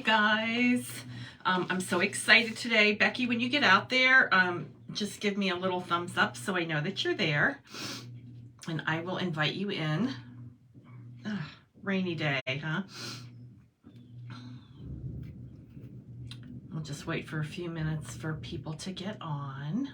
guys. I'm so excited today. Becky, when you get out there, just give me a little thumbs up so I know that you're there. And I will invite you in. Ugh, rainy day, huh? We'll just wait for a few minutes for people to get on.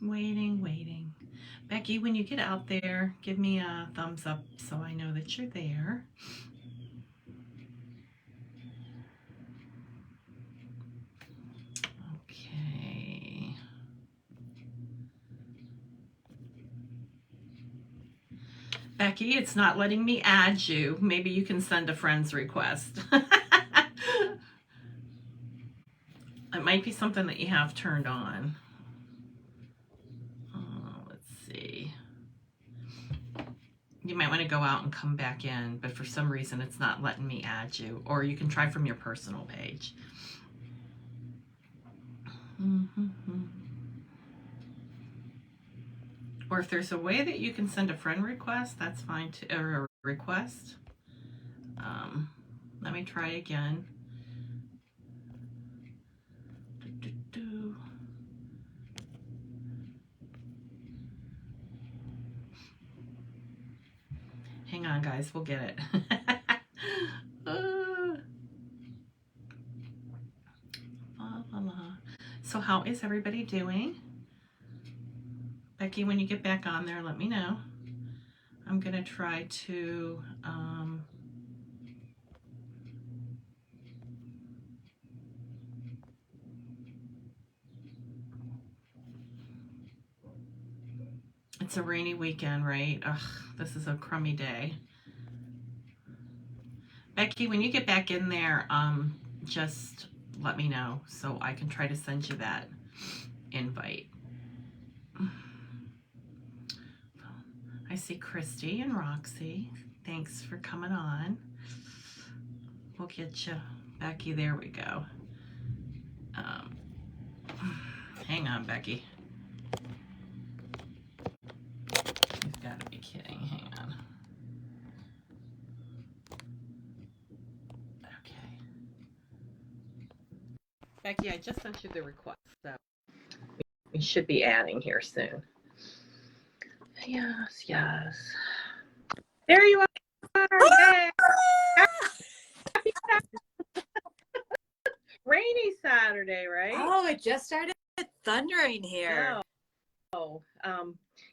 Waiting. Becky, when you get out there, give me a thumbs up so I know that you're there. Okay. Becky, it's not letting me add you. Maybe you can send a friend's request. It might be something that you have turned on. Let's see. You might want to go out and come back in, but for some reason it's not letting me add you. Or you can try from your personal page. Or if there's a way that you can send a friend request, that's fine too, or a request. Let me try again. Hang on, guys, we'll get it. So how is everybody doing? Becky, when you get back on there, let me know. I'm going to try to it's a rainy weekend, right? Ugh, this is a crummy day. Becky, when you get back in there, just let me know so I can try to send you that invite. I see Christy and Roxy. Thanks for coming on. We'll get you, Becky. There we go. Hang on, Becky. You've got to be kidding. Hang on. Okay. Becky, I just sent you the request, so we should be adding here soon. Yes. There you are. Hey. Happy Saturday. Rainy Saturday, right? Oh, it just started thundering here. Oh,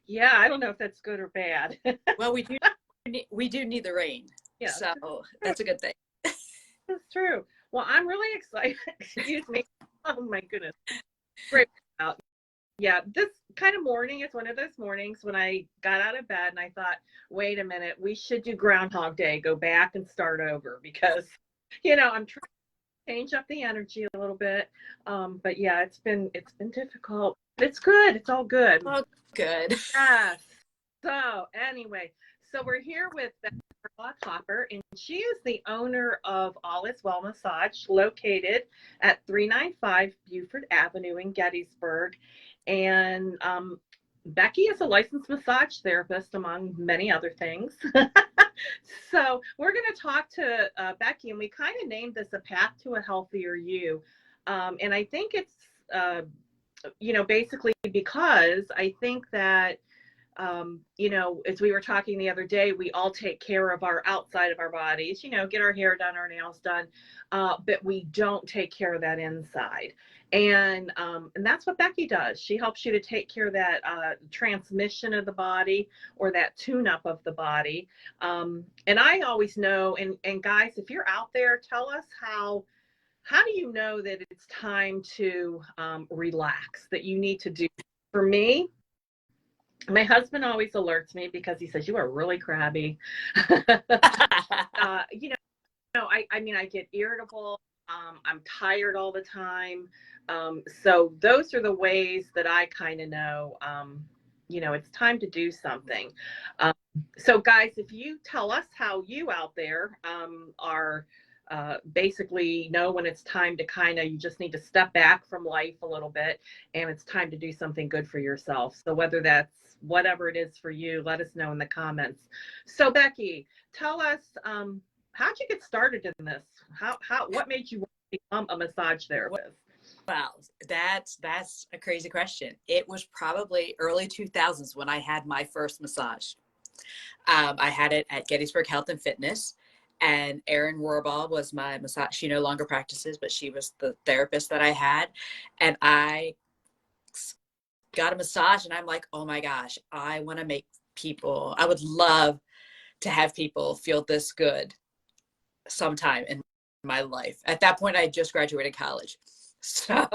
yeah, I don't know if that's good or bad. Well, we do need the rain. Yeah. So that's a good thing. That's true. Well, I'm really excited. Excuse me. Oh my goodness. Great out. Yeah, this kind of morning is one of those mornings when I got out of bed and I thought, wait a minute, we should do Groundhog Day, go back and start over because, I'm trying to change up the energy a little bit. But yeah, it's been difficult. It's good. It's all good. Oh, good. Yes. So anyway, so we're here with Carbaugh-Topper, and she is the owner of All Is Well Massage, located at 395 Buford Avenue in Gettysburg. And Becky is a licensed massage therapist, among many other things. So we're going to talk to Becky, and we kind of named this A Path to a Healthier You. And I think it's, basically because I think that, as we were talking the other day, we all take care of our outside of our bodies, get our hair done, our nails done, but we don't take care of that inside. And that's what Becky does. She helps you to take care of that transmission of the body or that tune-up of the body. And I always know, and guys, if you're out there, tell us how do you know that it's time to relax, that you need to do? For me, my husband always alerts me because he says, you are really crabby. I get irritable. I'm tired all the time. So those are the ways that I kind of know, it's time to do something. So guys, if you tell us how you out there are basically know when it's time to you just need to step back from life a little bit, and it's time to do something good for yourself. So whether that's whatever it is for you, let us know in the comments. So Beckie, tell us, how'd you get started in this? What made you want to become a massage therapist? Wow, that's a crazy question. It was probably early 2000s when I had my first massage. I had it at Gettysburg Health and Fitness, and Erin Rohrbaugh was my massage. She no longer practices, but she was the therapist that I had. And I got a massage, and I'm like, oh my gosh, I want to make people, I would love to have people feel this good sometime in my life. At that point, I had just graduated college. So,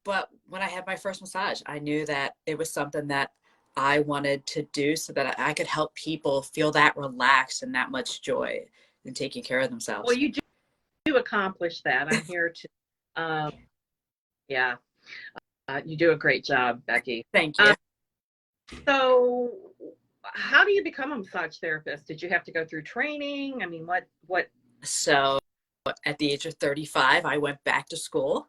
but when I had my first massage, I knew that it was something that I wanted to do so that I could help people feel that relaxed and that much joy in taking care of themselves. Well, you do accomplish that. I'm here to, yeah, you do a great job, Beckie. Thank you. So how do you become a massage therapist? Did you have to go through training? I mean, what? So at the age of 35, I went back to school.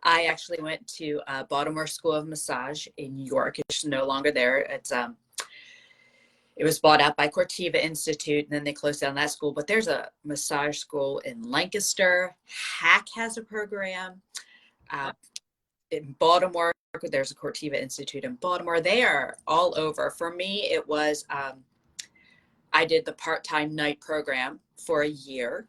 I actually went to Baltimore School of Massage in New York. It's no longer there. It was bought out by Cortiva Institute, and then they closed down that school. But there's a massage school in Lancaster. Hack has a program. In Baltimore, there's a Cortiva Institute in Baltimore. They are all over. For me, it was, I did the part-time night program for a year.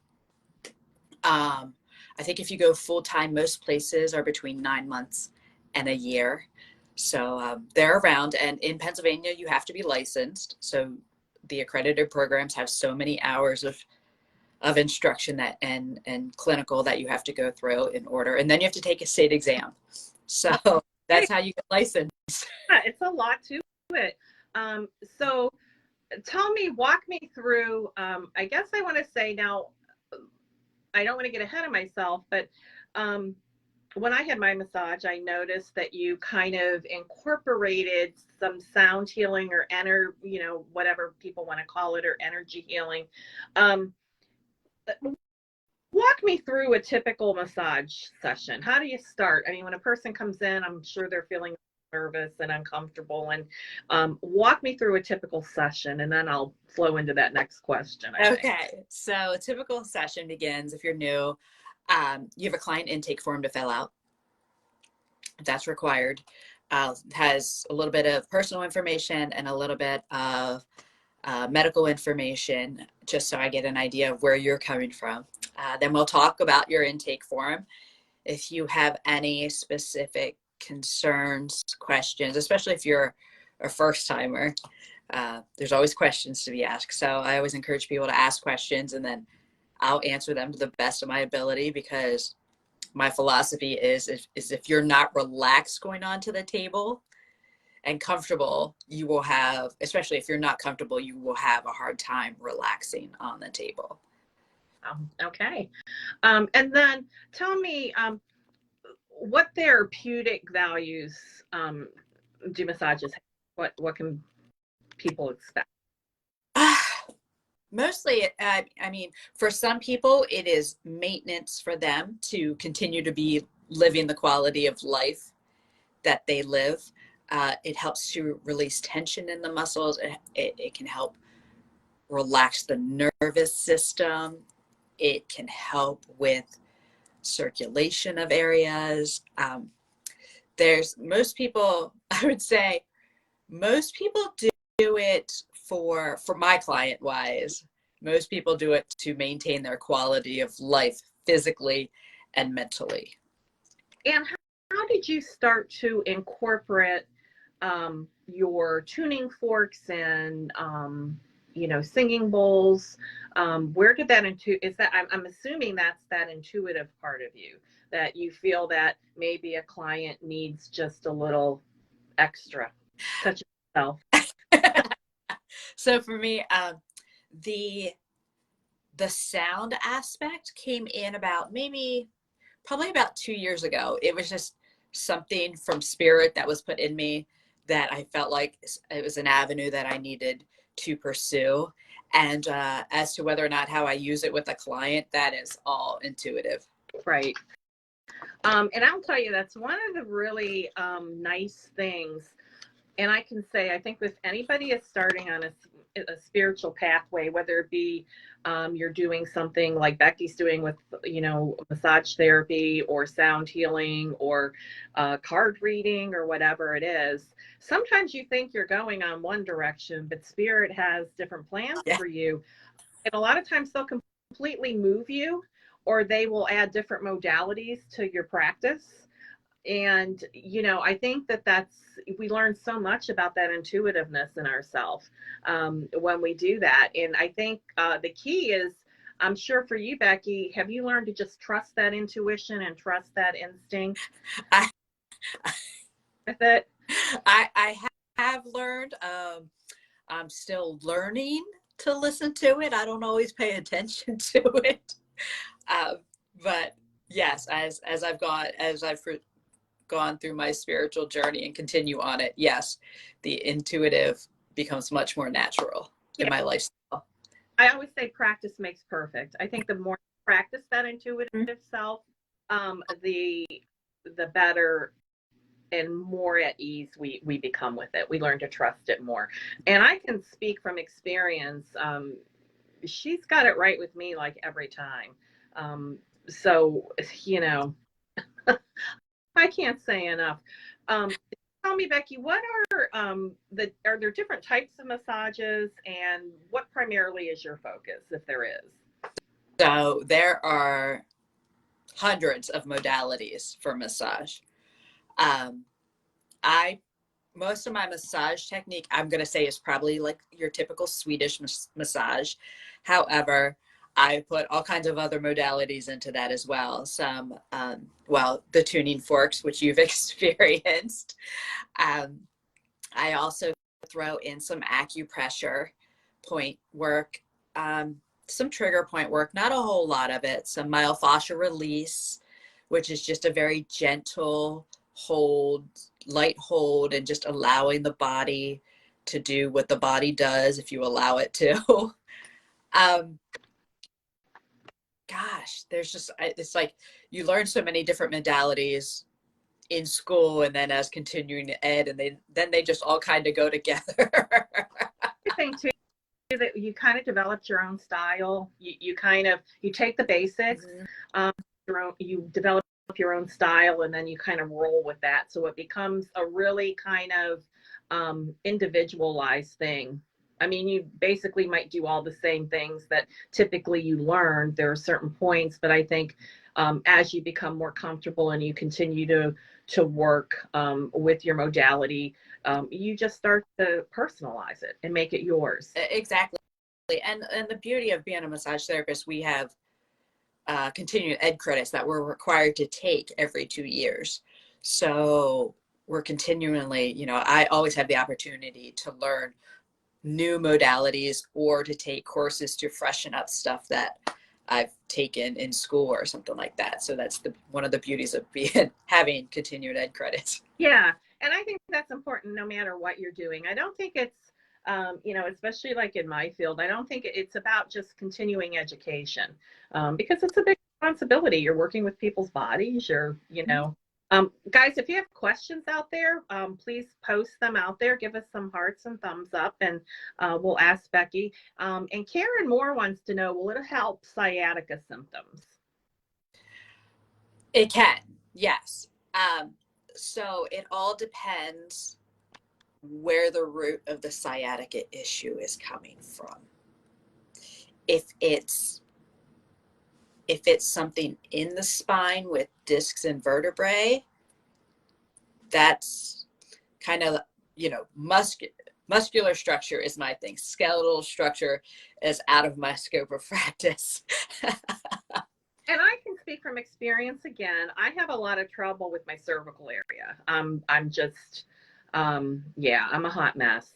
I think if you go full-time, most places are between 9 months and a year. So they're around, and in Pennsylvania, you have to be licensed. So the accredited programs have so many hours of instruction that and clinical that you have to go through in order. And then you have to take a state exam. So that's how you get licensed. Yeah, it's a lot to it. So walk me through, I guess I want to say now, I don't want to get ahead of myself, but when I had my massage, I noticed that you kind of incorporated some sound healing or whatever people want to call it, or energy healing. Walk me through a typical massage session. How do you start? I mean, when a person comes in, I'm sure they're feeling nervous and uncomfortable, and walk me through a typical session, and then I'll flow into that next question. Okay, so a typical session begins, if you're new, you have a client intake form to fill out. That's required. Has a little bit of personal information and a little bit of medical information, just so I get an idea of where you're coming from. Then we'll talk about your intake form. If you have any specific concerns, questions, especially if you're a first timer, there's always questions to be asked. So I always encourage people to ask questions, and then I'll answer them to the best of my ability, because my philosophy is if you're not relaxed going on to the table and comfortable, you will have, especially if you're not comfortable, you will have a hard time relaxing on the table. Okay. And then tell me, what therapeutic values do massages have? What can people expect? Mostly, I mean, for some people, it is maintenance for them to continue to be living the quality of life that they live. It helps to release tension in the muscles. It can help relax the nervous system. It can help with circulation of areas. Most people, I would say, most people do it for my client wise, most people do it to maintain their quality of life physically and mentally. And how did you start to incorporate your tuning forks and singing bowls? Where did that I'm assuming that's that intuitive part of you, that you feel that maybe a client needs just a little extra touch of yourself. So for me, the sound aspect came in probably about 2 years ago. It was just something from spirit that was put in me that I felt like it was an avenue that I needed to pursue. And as to whether or not how I use it with a client, that is all intuitive. Right. And I'll tell you, that's one of the really nice things. And I can say, I think with anybody is starting on a spiritual pathway, whether it be you're doing something like Beckie's doing with, massage therapy or sound healing or card reading or whatever it is, sometimes you think you're going on one direction, but spirit has different plans for you. And a lot of times they'll completely move you, or they will add different modalities to your practice. And I think we learn so much about that intuitiveness in ourselves when we do that. And I think the key is, I'm sure for you, Beckie, have you learned to just trust that intuition and trust that instinct with it? I have learned. I'm still learning to listen to it. I don't always pay attention to it, but yes, as I've gone through my spiritual journey and continue on it, yes, the intuitive becomes much more natural in my lifestyle. I always say practice makes perfect. I think the more you practice that intuitive self, the better and more at ease we become with it. We learn to trust it more. And I can speak from experience. She's got it right with me like every time. So, I can't say enough. Tell me, Beckie, what are there different types of massages, and what primarily is your focus, if there is? So there are hundreds of modalities for massage. Most of my massage technique, I'm going to say, is probably like your typical Swedish massage. However, I put all kinds of other modalities into that as well. Some, the tuning forks, which you've experienced. I also throw in some acupressure point work, some trigger point work, not a whole lot of it, some myofascial release, which is just a very gentle hold, light hold, and just allowing the body to do what the body does if you allow it to. It's like you learn so many different modalities in school and then as continuing ed, and they just all kind of go together. I think too that you kind of developed your own style. You take the basics, you develop your own style, and then you kind of roll with that. So it becomes a really kind of individualized thing. I mean, you basically might do all the same things that typically you learn. There are certain points, but I think as you become more comfortable and you continue to work with your modality, you just start to personalize it and make it yours. Exactly. And the beauty of being a massage therapist, we have continuing ed credits that we're required to take every 2 years. So we're continually, I always have the opportunity to learn new modalities or to take courses to freshen up stuff that I've taken in school or something like that. So that's one of the beauties of having continued ed credits. Yeah. And I think that's important no matter what you're doing. I don't think it's, especially like in my field, I don't think it's about just continuing education because it's a big responsibility. You're working with people's bodies. Guys, if you have questions out there, please post them out there. Give us some hearts and thumbs up, and we'll ask Beckie. And Karen Moore wants to know, will it help sciatica symptoms? It can, yes. So it all depends where the root of the sciatica issue is coming from. If it's something in the spine with discs and vertebrae, that's kind of, muscular structure is my thing. Skeletal structure is out of my scope of practice. And I can speak from experience again. I have a lot of trouble with my cervical area. I'm just, I'm a hot mess.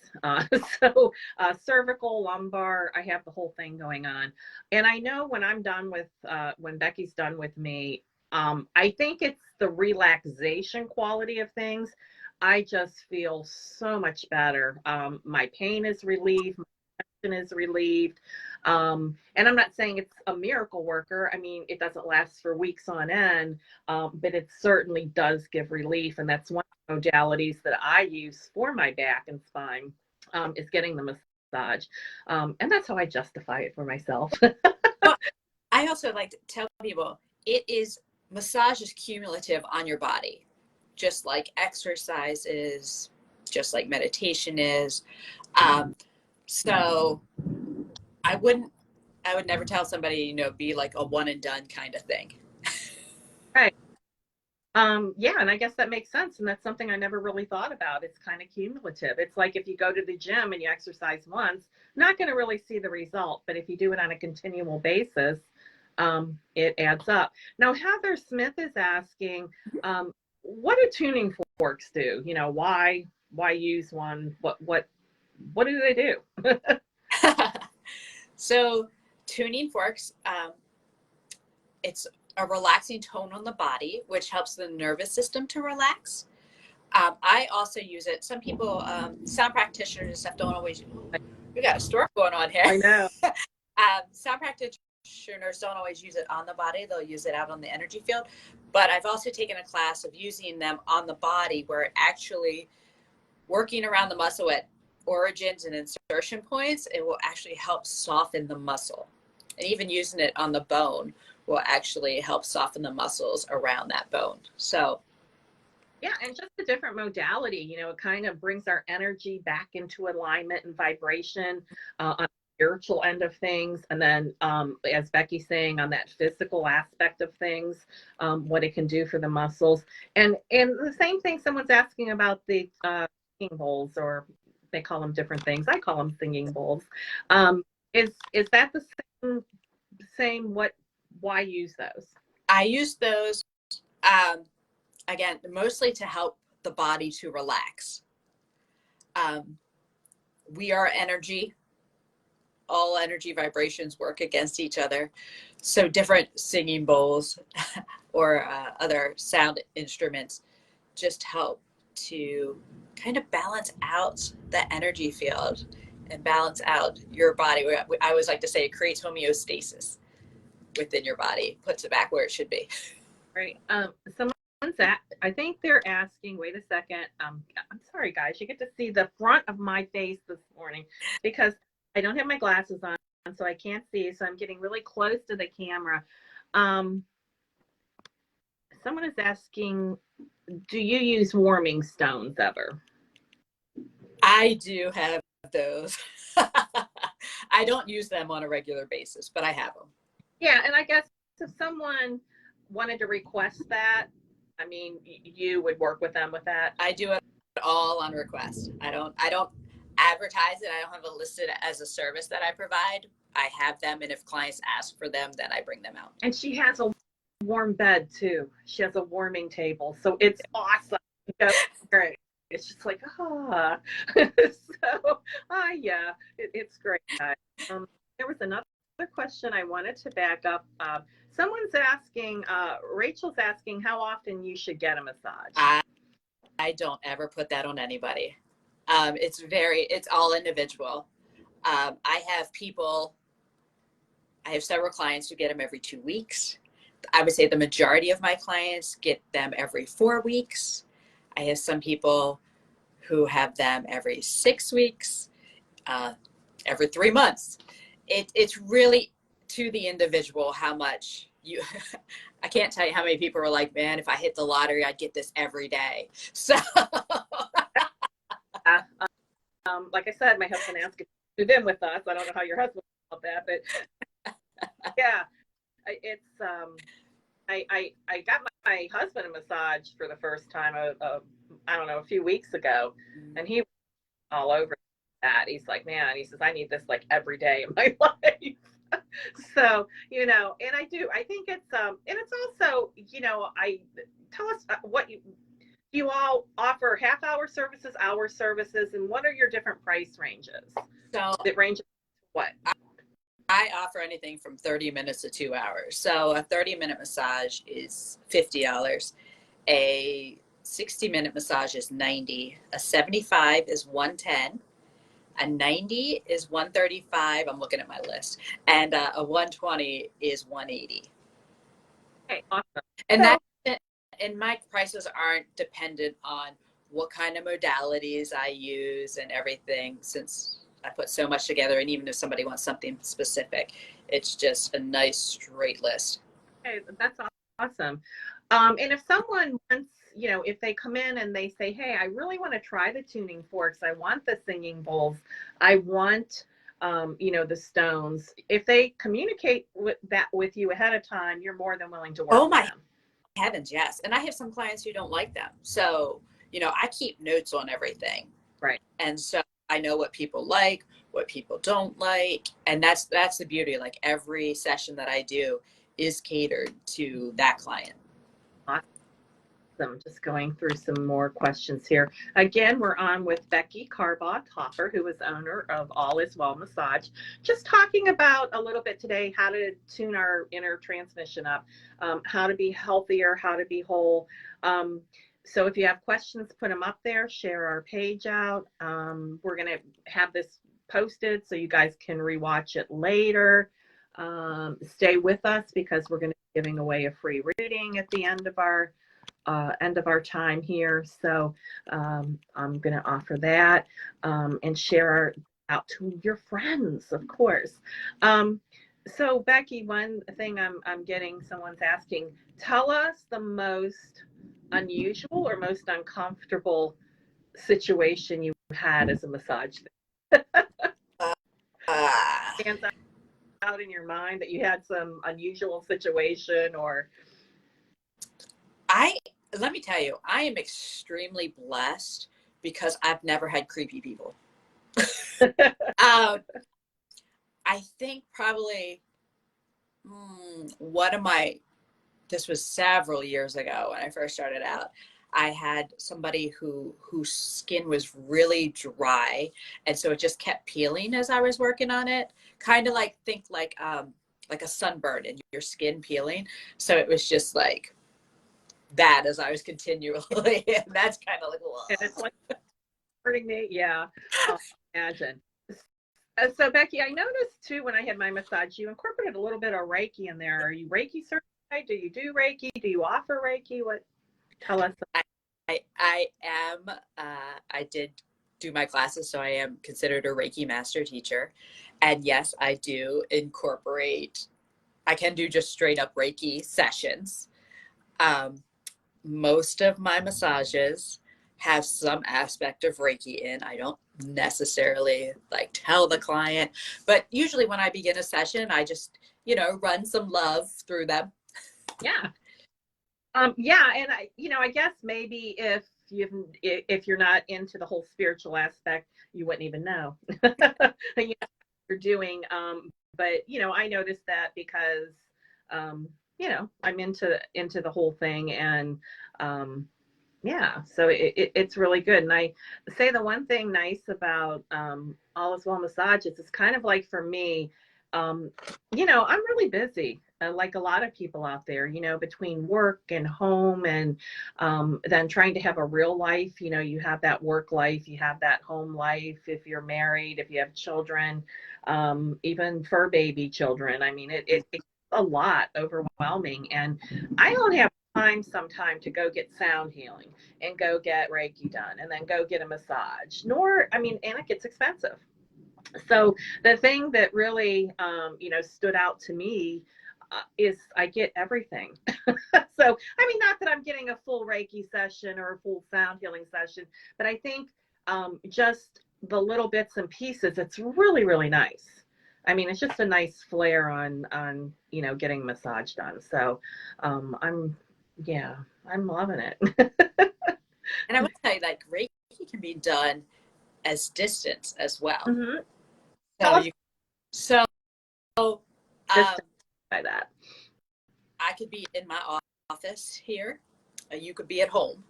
So cervical, lumbar, I have the whole thing going on. And I know when I'm done with, when Beckie's done with me, I think it's the relaxation quality of things. I just feel so much better. My pain is relieved. is relieved. And I'm not saying it's a miracle worker. I mean, it doesn't last for weeks on end, but it certainly does give relief. And that's one of the modalities that I use for my back and spine, is getting the massage. And that's how I justify it for myself. Well, I also like to tell people massage is cumulative on your body, just like exercise is, just like meditation is. So I would never tell somebody, be like a one and done kind of thing. Right. Yeah, and I guess that makes sense. And that's something I never really thought about. It's kind of cumulative. It's like if you go to the gym and you exercise once, not going to really see the result. But if you do it on a continual basis, it adds up. Now, Heather Smith is asking, what do tuning forks do? Why use one? What do they do? So tuning forks, it's a relaxing tone on the body, which helps the nervous system to relax. I also use it. Some people, sound practitioners and stuff, don't always. We got a storm going on here. I know. Sound practitioners don't always use it on the body. They'll use it out on the energy field. But I've also taken a class of using them on the body, where it actually working around the muscle at origins and insertion points, it will actually help soften the muscle. And even using it on the bone will actually help soften the muscles around that bone. So yeah, and just a different modality, it kind of brings our energy back into alignment and vibration, on the spiritual end of things. And then, as Beckie's saying, on that physical aspect of things, what it can do for the muscles. And the same thing, someone's asking about the singing bowls, or they call them different things. I call them singing bowls. Is that the same? Why use those? I use those, again, mostly to help the body to relax. We are energy. All energy vibrations work against each other. So different singing bowls or other sound instruments just help to kind of balance out the energy field and balance out your body. I always like to say it creates homeostasis within your body, puts it back where it should be. Right. I think they're asking, wait a second. I'm sorry, guys. You get to see the front of my face this morning because I don't have my glasses on, so I can't see. So I'm getting really close to the camera. Someone is asking, do you use warming stones ever? I do have those. I don't use them on a regular basis, but I have them. Yeah, and I guess if someone wanted to request that, I mean, you would work with them with that. I do it all on request. I don't advertise it. I don't have it listed as a service that I provide. I have them, and if clients ask for them, then I bring them out. And she has a warm bed too. She has a warming table, so it's awesome. Great. It's just like, so, yeah, it's great. There was another question I wanted to back up. Someone's asking, Rachel's asking how often you should get a massage. I don't ever put that on anybody. It's all individual. I have several clients who get them every 2 weeks. I would say the majority of my clients get them every 4 weeks. I have some people who have them every 6 weeks, every 3 months. It's really to the individual how much you, I can't tell you how many people are like, man, if I hit the lottery, I'd get this every day. So, like I said, my husband asked if you did with us. I don't know how your husband felt that, but yeah, it's, I got my husband a massage for the first time, I don't know, a few weeks ago, and he was all over that. He's like, man, he says, I need this like every day in my life. So, and I think it's, and it's also, tell us what you all offer, half-hour services, hour services, and what are your different price ranges? So it ranges what? I offer anything from 30 minutes to 2 hours. So a 30-minute massage is $50. A 60-minute massage is $90. A 75 is $110. A 90 is 135. I'm looking at my list. And a 120 is 180. Okay, awesome. And that, and my prices aren't dependent on what kind of modalities I use and everything, since I put so much together. And even if somebody wants something specific, it's just a nice straight list. Okay, that's awesome. And if someone wants, you know, if they come in and they say, hey, I really want to try the tuning forks, I want the singing bowls, I want, you know, the stones. If they communicate with you ahead of time, you're more than willing to work with them. Heavens, yes. And I have some clients who don't like them. So, you know, I keep notes on everything. Right. And so I know what people like, what people don't like. And that's the beauty. Like every session that I do is catered to that client. Awesome. Just going through some more questions here. Again, we're on with Beckie Carbaugh-Topper, who is owner of All Is Well Massage. Just talking about a little bit today how to tune our inner transmission up, how to be healthier, how to be whole. So if you have questions, put them up there, share our page out. We're going to have this posted so you guys can rewatch it later. Stay with us because we're going to be giving away a free reading at the end of our time here. So I'm going to offer that and share out to your friends, of course. So Beckie, one thing I'm getting, someone's asking, tell us the most unusual or most uncomfortable situation you had as a massage stands out in your mind that you had some unusual situation or... Let me tell you, I am extremely blessed because I've never had creepy people. I think probably this was several years ago when I first started out. I had somebody whose skin was really dry, and so it just kept peeling as I was working on it. Kind of like a sunburn in your skin peeling. So it was just like that as I was continually, and that's kind of like, whoa. And it's like hurting me. Yeah, I'll imagine. So Beckie, I noticed too when I had my massage, you incorporated a little bit of Reiki in there. Are you Reiki certified? Do you do Reiki? Do you offer Reiki? What? Tell us. I am. I did do my classes, so I am considered a Reiki master teacher, and yes, I do incorporate. I can do just straight up Reiki sessions. Most of my massages have some aspect of Reiki in. I don't necessarily like tell the client, but usually when I begin a session, I just, run some love through them. Yeah. Yeah. And I guess maybe if you're not into the whole spiritual aspect, you wouldn't even know what you're doing. But I noticed that because, I'm into the whole thing, and yeah, so it's really good. And I say the one thing nice about All Is Well Massages is kind of like for me, I'm really busy, like a lot of people out there, between work and home, and then trying to have a real life. You have that work life, you have that home life, if you're married, if you have children, even fur baby children. I mean, it's a lot overwhelming, and I don't have time sometime to go get sound healing and go get Reiki done and then go get a massage, and it gets expensive. So the thing that really, stood out to me is I get everything. So, not that I'm getting a full Reiki session or a full sound healing session, but I think just the little bits and pieces, it's really, really nice. It's just a nice flair on getting massage done. So I'm loving it. And I would say like Reiki can be done as distance as well. Mm-hmm. By that, I could be in my office here. You could be at home.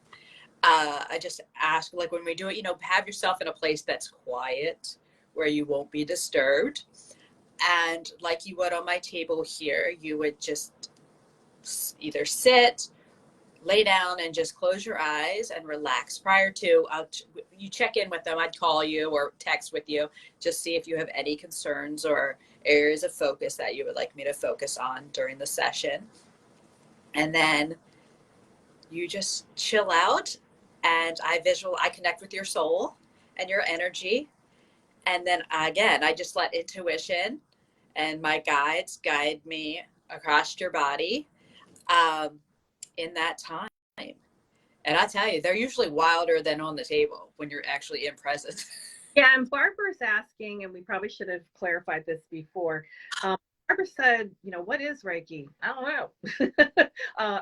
I just ask, like when we do it, have yourself in a place that's quiet where you won't be disturbed. And like you would on my table here, you would just either sit, lay down and just close your eyes and relax. Prior to, you check in with them. I'd call you or text with you, just see if you have any concerns or areas of focus that you would like me to focus on during the session. And then you just chill out, and I connect with your soul and your energy. And then again, I just let intuition and my guides guide me across your body in that time. And I tell you, they're usually wilder than on the table when you're actually in presence. Yeah, and Barbara's asking, and we probably should have clarified this before. Barbara said, what is Reiki? I don't know.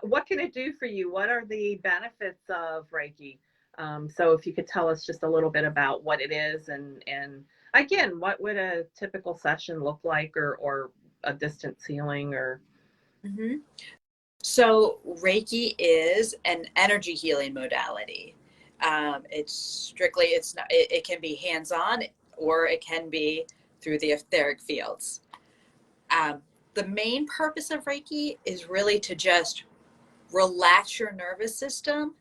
What can it do for you? What are the benefits of Reiki? So if you could tell us just a little bit about what it is, and again, what would a typical session look like, or a distance healing, or. Mm-hmm. So Reiki is an energy healing modality. It's strictly, it can be hands-on, or it can be through the etheric fields. The main purpose of Reiki is really to just relax your nervous system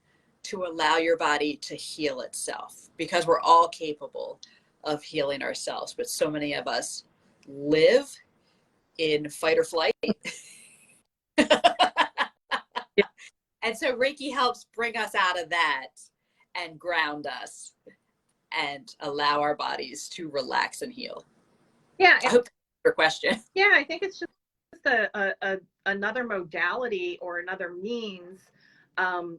to allow your body to heal itself, because we're all capable of healing ourselves, but so many of us live in fight or flight. And so Reiki helps bring us out of that and ground us and allow our bodies to relax and heal. Yeah. I hope that's your question. Yeah, I think it's just another modality or another means. I'm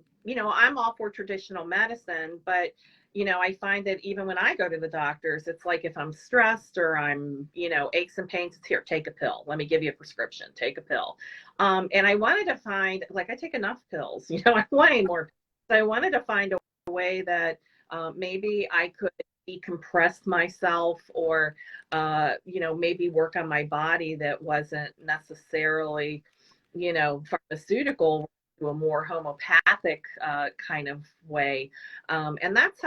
all for traditional medicine, but I find that even when I go to the doctors, it's like if I'm stressed or I'm, aches and pains, it's here, take a pill. Let me give you a prescription, take a pill. And I wanted to find, like, I take enough pills, I want any more. So I wanted to find a way that maybe I could decompress myself, or, maybe work on my body that wasn't necessarily, pharmaceutical, to a more homeopathic kind of way. And that's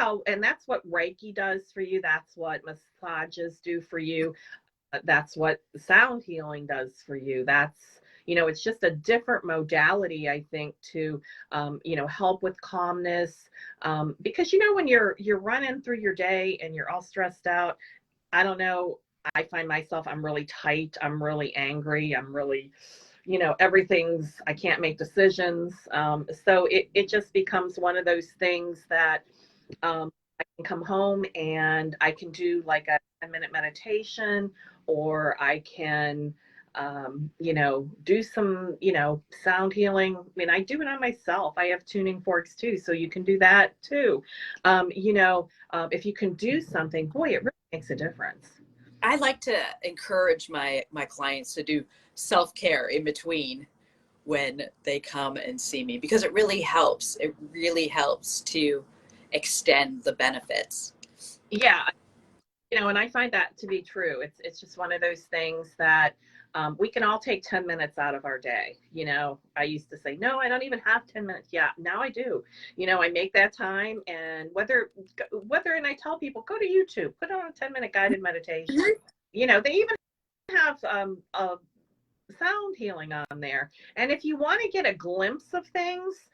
what Reiki does for you. That's what massages do for you. That's what sound healing does for you. That's, it's just a different modality, I think, to, help with calmness. Because, when you're running through your day and you're all stressed out, I don't know, I find myself, I'm really tight. I'm really angry. I'm really, I can't make decisions. So it just becomes one of those things that I can come home and I can do like a 10-minute meditation, or I can, do some, sound healing. I mean, I do it on myself. I have tuning forks too, so you can do that too. If you can do something, boy, it really makes a difference. I like to encourage my clients to do self-care in between when they come and see me, because it really helps. It really helps to extend the benefits. Yeah. And I find that to be true. It's just one of those things that we can all take 10 minutes out of our day. I used to say, no, I don't even have 10 minutes. Yeah, now I do. I make that time, and and I tell people, go to YouTube, put on a 10-minute guided meditation. Mm-hmm. They even have a sound healing on there. And if you want to get a glimpse of things,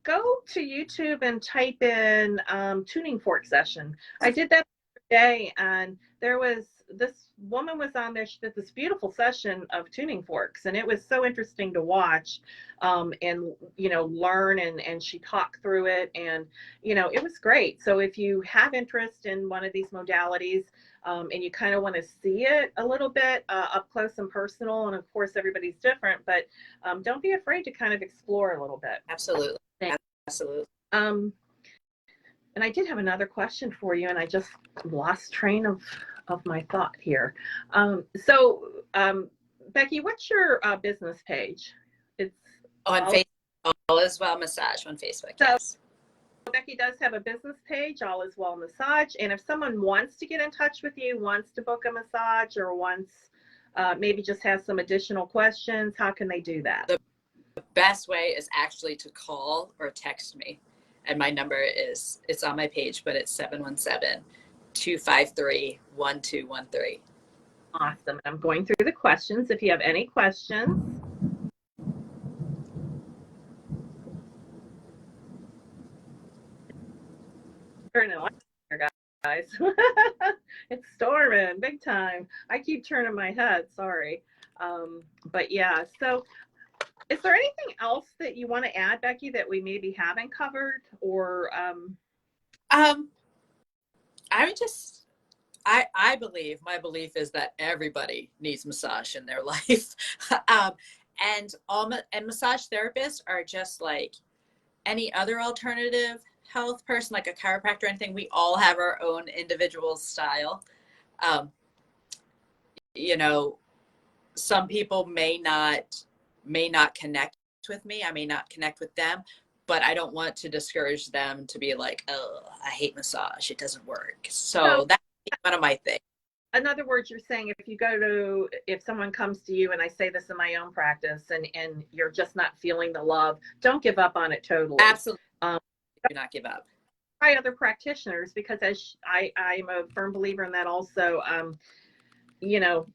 go to YouTube and type in tuning fork session. I did that day, and this woman was on there. She did this beautiful session of tuning forks, and it was so interesting to watch, and learn, and she talked through it, and it was great. So if you have interest in one of these modalities, and you kind of want to see it a little bit up close and personal, and of course everybody's different, but don't be afraid to kind of explore a little bit. Absolutely. Absolutely. And I did have another question for you, and I just lost train of my thought here. Beckie, what's your business page? It's on Facebook. All Is Well Massage on Facebook. So, yes. Beckie does have a business page, All Is Well Massage. And if someone wants to get in touch with you, wants to book a massage, or wants maybe just has some additional questions, how can they do that? The best way is actually to call or text me. And my number it's on my page, but it's 717-253-1213. Awesome. I'm going through the questions. If you have any questions. Turning lights here, guys. It's storming big time. I keep turning my head. Sorry. But yeah. So, is there anything else that you want to add, Beckie, that we maybe haven't covered, or? I would just. I believe, my belief is that everybody needs massage in their life. And massage therapists are just like any other alternative health person, like a chiropractor or anything. We all have our own individual style. You know, some people may not connect with me. I may not connect with them, but I don't want to discourage them to be like, oh, I hate massage, it doesn't work. So that's one of my things. In other words, you're saying if someone comes to you, and I say this in my own practice, and you're just not feeling the love, don't give up on it totally. Absolutely. Do not give up. Try other practitioners, because as I'm a firm believer in that also. You know,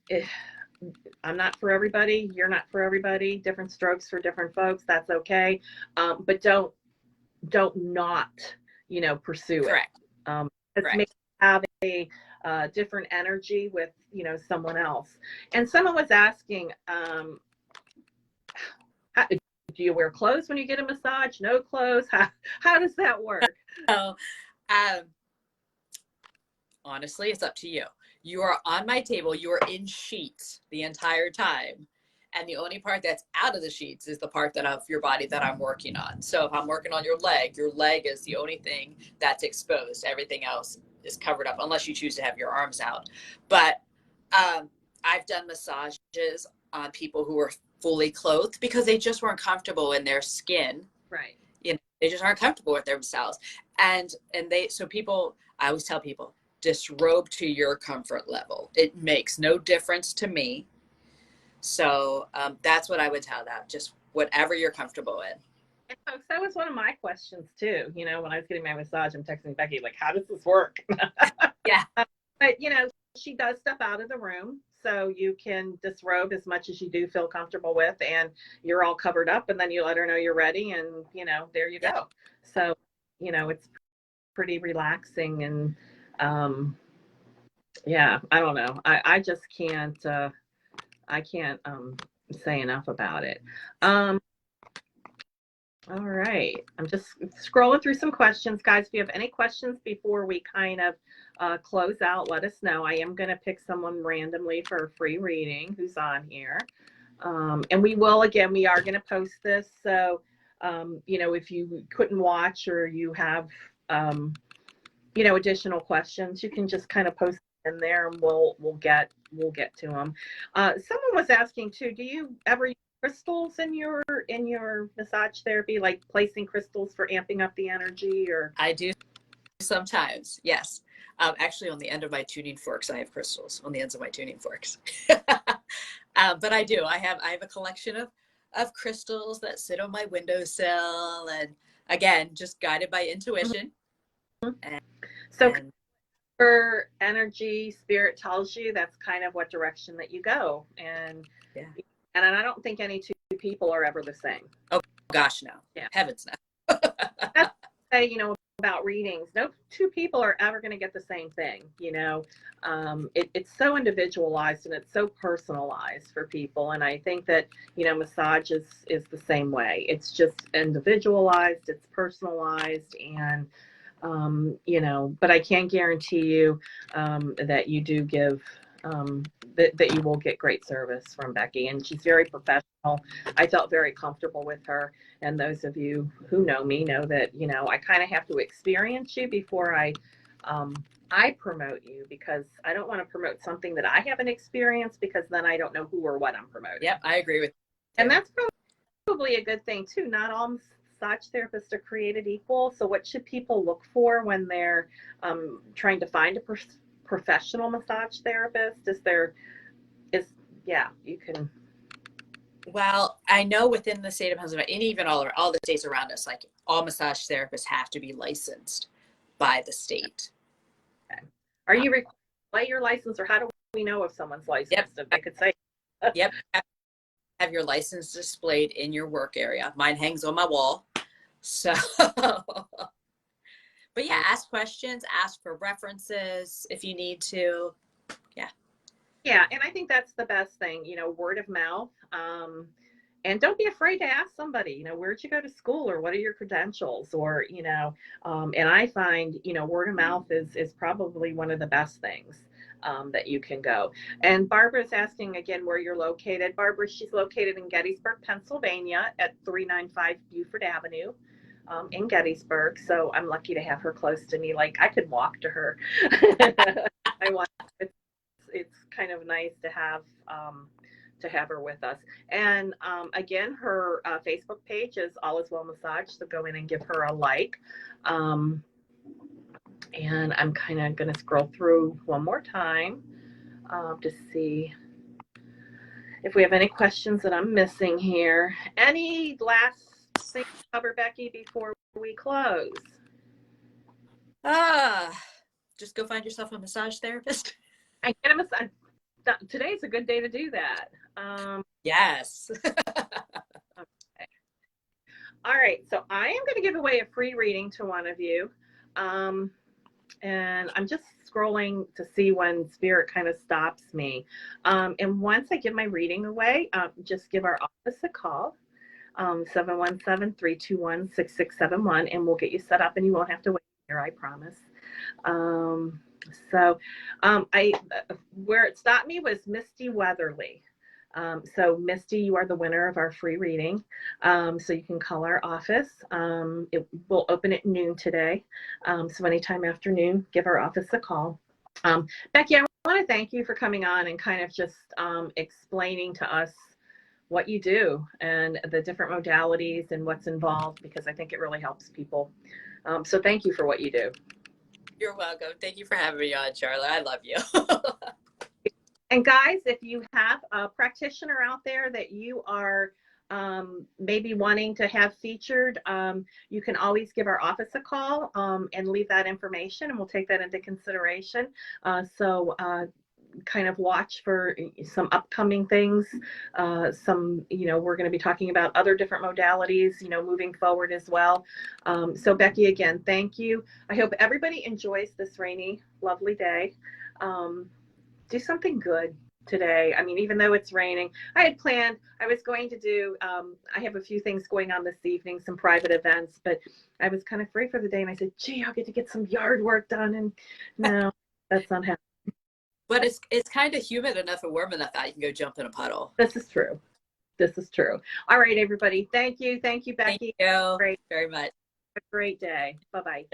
I'm not for everybody. You're not for everybody. Different strokes for different folks. That's okay. But don't not, pursue Correct. it. It's maybe have a different energy with, someone else. And someone was asking, do you wear clothes when you get a massage? No clothes? How does that work? So, honestly, it's up to you. You are on my table. You are in sheets the entire time. And the only part that's out of the sheets is the part of your body that I'm working on. So if I'm working on your leg is the only thing that's exposed. Everything else is covered up, unless you choose to have your arms out. But I've done massages on people who were fully clothed because they just weren't comfortable in their skin. Right. They just aren't comfortable with themselves. I always tell people, disrobe to your comfort level. It makes no difference to me. So that's what I would tell them. Just whatever you're comfortable in. And folks, that was one of my questions too. When I was getting my massage, I'm texting Beckie, like, how does this work? Yeah. But, she does stuff out of the room. So you can disrobe as much as you do feel comfortable with, and you're all covered up, and then you let her know you're ready, and, there you go. So, it's pretty relaxing, and yeah, I don't know. I just can't, I can't say enough about it. All right. I'm just scrolling through some questions. Guys, if you have any questions before we kind of close out, let us know. I am going to pick someone randomly for a free reading who's on here. And we are going to post this. So, if you couldn't watch, or you have, additional questions, you can just kind of post in there, and we'll get to them. Someone was asking too, do you ever use crystals in your massage therapy, like placing crystals for amping up the energy? Or I do sometimes, yes. Actually, on the end of my tuning forks, I have crystals on the ends of my tuning forks. But I do. I have a collection of crystals that sit on my windowsill, and again, just guided by intuition. Mm-hmm. So for energy, spirit tells you that's kind of what direction that you go. And I don't think any two people are ever the same. Oh gosh, no. Yeah. Heavens no. That's say, about readings. No two people are ever going to get the same thing. It's so individualized, and it's so personalized for people. And I think that, massage is the same way. It's just individualized, it's personalized, and but I can guarantee you that you do give, that you will get great service from Beckie, and she's very professional. I felt very comfortable with her, and those of you who know me know that, I kind of have to experience you before I promote you, because I don't want to promote something that I haven't experienced, because then I don't know who or what I'm promoting. Yep, I agree with you. And that's probably a good thing too. Not all massage therapists are created equal. So what should people look for when they're trying to find a professional massage therapist? You can. Well, I know within the state of Pennsylvania, and even all the states around us, like, all massage therapists have to be licensed by the state. Okay. Are you required to display your license, or how do we know if someone's licensed? Yep. If they could say. Yep. Have your license displayed in your work area. Mine hangs on my wall. So, but But yeah, ask questions, ask for references if you need to. Yeah. Yeah, and I think that's the best thing, word of mouth. And don't be afraid to ask somebody, where'd you go to school, or what are your credentials, or, and I find, word of mouth is probably one of the best things that you can go. And Barbara's asking again where you're located. Barbara, she's located in Gettysburg, Pennsylvania at 395 Buford Avenue. In Gettysburg, so I'm lucky to have her close to me. Like, I could walk to her. I want it's kind of nice to have her with us. And again, her Facebook page is All Is Well Massage, so go in and give her a like. And I'm kind of going to scroll through one more time to see if we have any questions that I'm missing here. Any last thing to cover, Beckie, before we close? Just go find yourself a massage therapist. I get a massage. Today's a good day to do that. Yes. Okay. All right, so I am going to give away a free reading to one of you. And I'm just scrolling to see when Spirit kind of stops me. And once I give my reading away, just give our office a call, 717-321-6671, and we'll get you set up, and you won't have to wait here, I promise. Where it stopped me was Misty Weatherly. So Misty, you are the winner of our free reading. So you can call our office. It will open at noon today. So anytime after noon, give our office a call. Beckie, I want to thank you for coming on and kind of just explaining to us what you do and the different modalities and what's involved, because I think it really helps people. So thank you for what you do. You're welcome. Thank you for having me on, Charla. I love you. And guys, if you have a practitioner out there that you are maybe wanting to have featured, you can always give our office a call and leave that information, and we'll take that into consideration. So kind of watch for some upcoming things. We're going to be talking about other different modalities, moving forward as well. So Beckie, again, thank you. I hope everybody enjoys this rainy, lovely day. Do something good today. I mean, even though it's raining, I was going to do, I have a few things going on this evening, some private events, but I was kind of free for the day, and I said, gee, I'll get to get some yard work done. And no, that's not happening. But it's kind of humid enough and warm enough that you can go jump in a puddle. This is true. All right, everybody. Thank you. Thank you, Beckie. Thank you very much. Have a great day. Bye-bye.